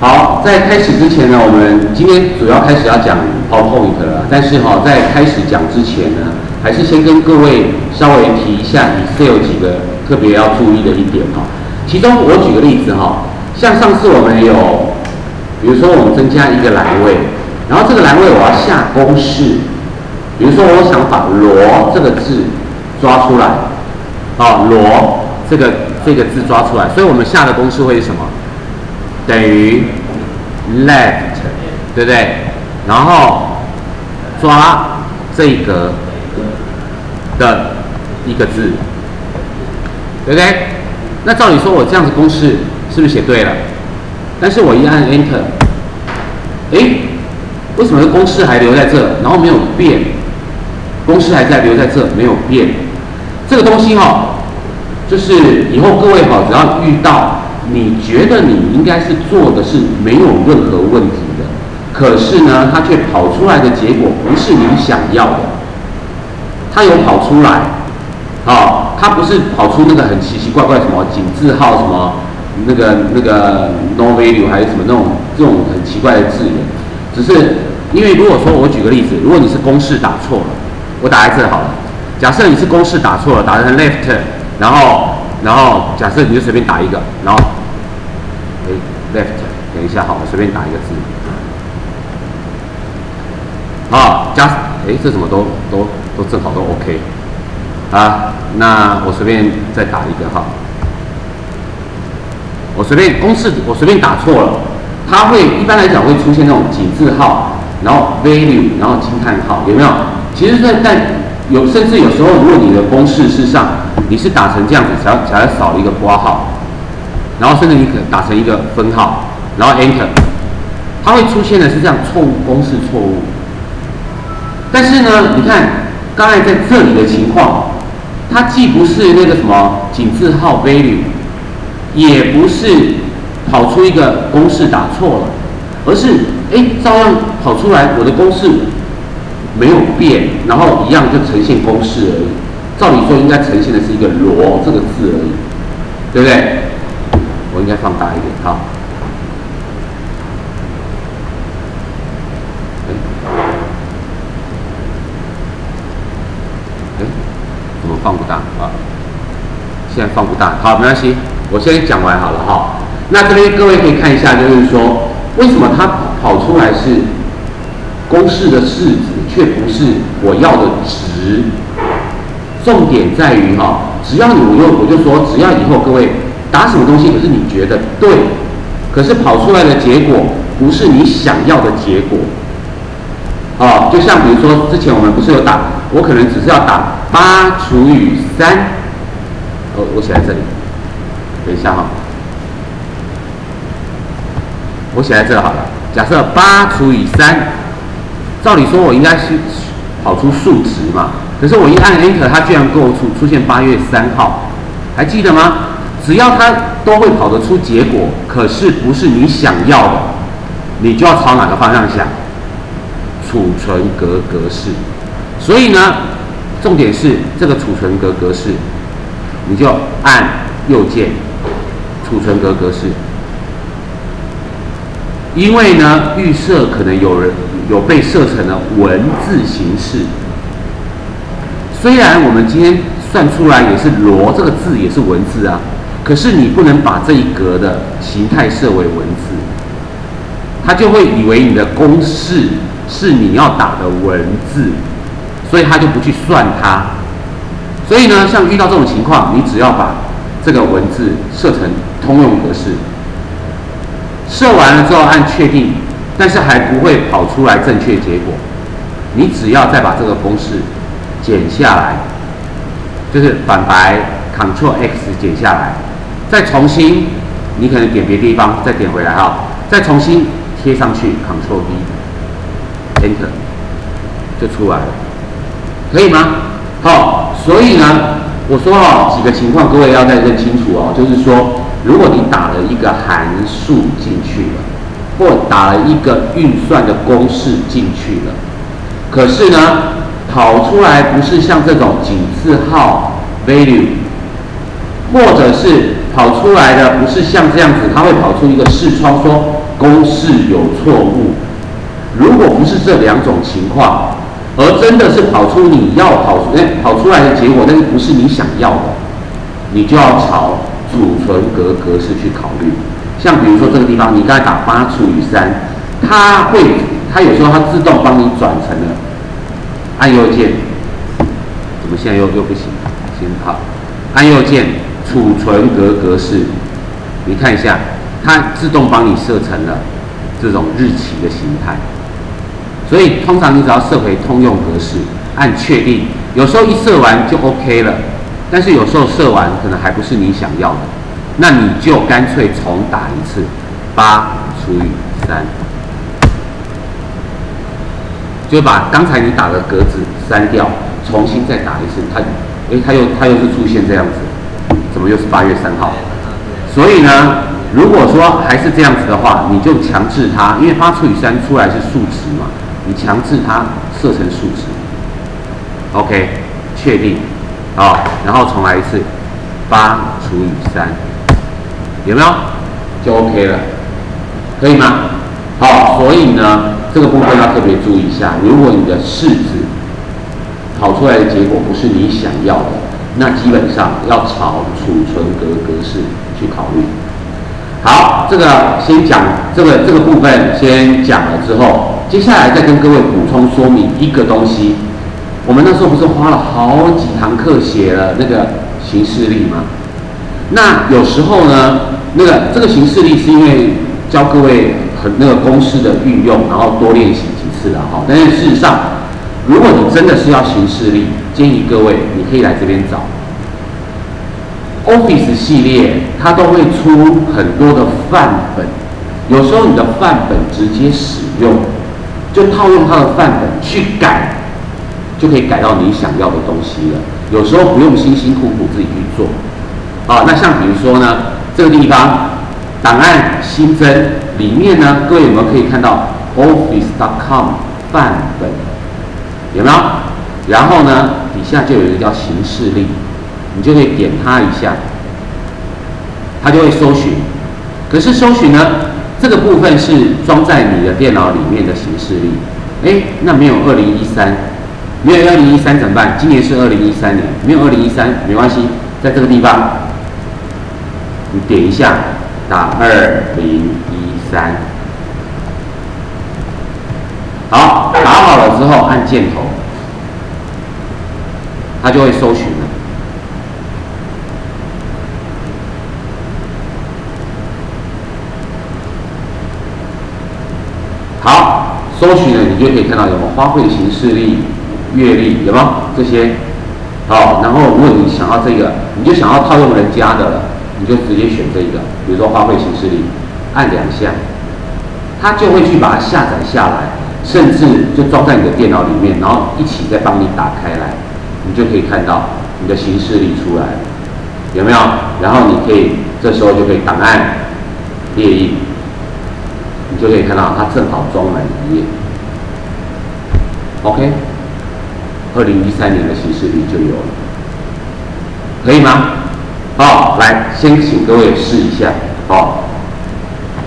好，在开始之前呢，我们今天主要开始要讲 PowerPoint 了。但是在开始讲之前呢，还是先跟各位稍微提一下 Excel 几个特别要注意的一点其中我举个例子像上次我们有，比如说我们增加一个栏位，然后这个栏位我要下公式，比如说我想把罗这个字抓出来，罗这个字抓出来，所以我们下的公式会是什么？等于 left， 对不对？然后抓这一格的一个字，对不对？那照理说我这样子公式是不是写对了？但是我一按 Enter， 为什么公式还留在这，然后没有变？公式还在留在这，没有变。这个东西就是以后各位只要遇到你觉得你应该是做的是没有任何问题的，可是呢，它却跑出来的结果不是你想要的。它有跑出来，它不是跑出那个很奇奇怪怪什么井字号什么那个 no value 还是什么这种很奇怪的字眼，只是因为如果说我举个例子，如果你是公式打错了，我打在这好了。假设你是公式打错了，打成 left， 然后假设你就随便打一个，然后left， 等一下我随便打一个字，这怎么都正好都 OK 那我随便再打一个我随便打错了，它会一般来讲会出现那种井字号，然后 value， 然后惊叹号，有没有？其实甚至有时候，如果你的公式事实上你是打成这样子，才少了一个括号，然后甚至你可能打成一个分号，然后 Enter， 它会出现的是这样错误公式错误。但是呢，你看刚才在这里的情况，它既不是那个什么井字号 value， 也不是跑出一个公式打错了，而是照样跑出来我的公式没有变，然后一样就呈现公式而已。照理说应该呈现的是一个罗这个字而已，对不对？我应该放大一点怎么放不大现在放不大，好，没关系，我先讲完好了那这边各位可以看一下，就是说为什么它跑出来是公式的式子，却不是我要的值？重点在于只要我就说，只要以后各位打什么东西，可是你觉得对，可是跑出来的结果不是你想要的结果。就像比如说之前我们不是有打，我可能只是要打8除以3，我写在这里，等一下我写在这好了。假设8除以3，照理说我应该是跑出数值嘛，可是我一按 Enter， 它居然给我出现8月3号，还记得吗？只要它都会跑得出结果，可是不是你想要的，你就要朝哪个方向想？储存格式。所以呢，重点是这个储存格式，你就按右键储存格式。因为呢，预设可能有被设成了文字形式。虽然我们今天算出来也是罗这个字也是文字可是你不能把这一格的形态设为文字，他就会以为你的公式是你要打的文字，所以他就不去算它。所以呢，像遇到这种情况，你只要把这个文字设成通用格式。设完了之后按确定，但是还不会跑出来正确结果。你只要再把这个公式剪下来，就是反白 Ctrl X 剪下来，再重新，你可能点别的地方，再点回来再重新贴上去 Ctrl V Enter 就出来了，可以吗？所以呢，我说几个情况各位要再认清楚就是说，如果你打了一个函数进去了，或打了一个运算的公式进去了，可是呢，跑出来不是像这种井字号 value，或者是跑出来的不是像这样子，它会跑出一个视窗说公式有错误。如果不是这两种情况，而真的是跑出你要跑出来的结果，但是不是你想要的，你就要朝储存格式去考虑。像比如说这个地方，你刚才打8×3，它有时候它自动帮你转成了按右键，怎么现在又不行？先好，按右键储存格式，你看一下，它自动帮你设成了这种日期的形态。所以通常你只要设回通用格式，按确定，有时候一设完就 OK 了，但是有时候设完可能还不是你想要的，那你就干脆重打一次8×3，就把刚才你打的格子删掉，重新再打一次，它又是出现这样子，怎么又是8月3号？所以呢，如果说还是这样子的话，你就强制它，因为8×3出来是数值嘛，你强制它设成数值 ，OK， 确定，然后重来一次，8×3，有没有？就 OK 了，可以吗？好，所以呢，这个部分要特别注意一下，如果你的式子跑出来的结果不是你想要的，那基本上要朝储存格式去考虑。好，这个先讲这个部分先讲了之后，接下来再跟各位补充说明一个东西。我们那时候不是花了好几堂课写了那个行事历吗？那有时候呢，这个行事历是因为教各位那个公式的运用，然后多练习几次了哈。但是事实上，如果你真的是要行事历，建议各位你可以来这边找。Office 系列它都会出很多的范本，有时候你的范本直接使用，就套用它的范本去改，就可以改到你想要的东西了。有时候不用辛辛苦苦自己去做。那像比如说呢，这个地方档案新增里面呢，各位有没有可以看到 Office.com 范本？有没有？然后呢，底下就有一个叫行事历。你就可以点它一下，它就会搜寻。可是搜寻呢，这个部分是装在你的电脑里面的行事历。那没有2013，没有2013怎么办？今年是2013年，没有2013没关系，在这个地方你点一下，打2013。好，打好了之后按箭头，它就会搜寻了。好，搜寻呢，你就可以看到有没有花卉行事历、月历，有没有这些？好，然后如果你想要这个，你就想要套用人家的了，你就直接选这个，比如说花卉行事历，按2下，它就会去把它下载下来，甚至就装在你的电脑里面，然后一起再帮你打开来，你就可以看到你的行事历出来了，有没有？然后你可以这时候就可以档案列印。你就可以看到它正好装满1页 ，OK， 2013年的行事历就有了，可以吗？好，来，先请各位试一下。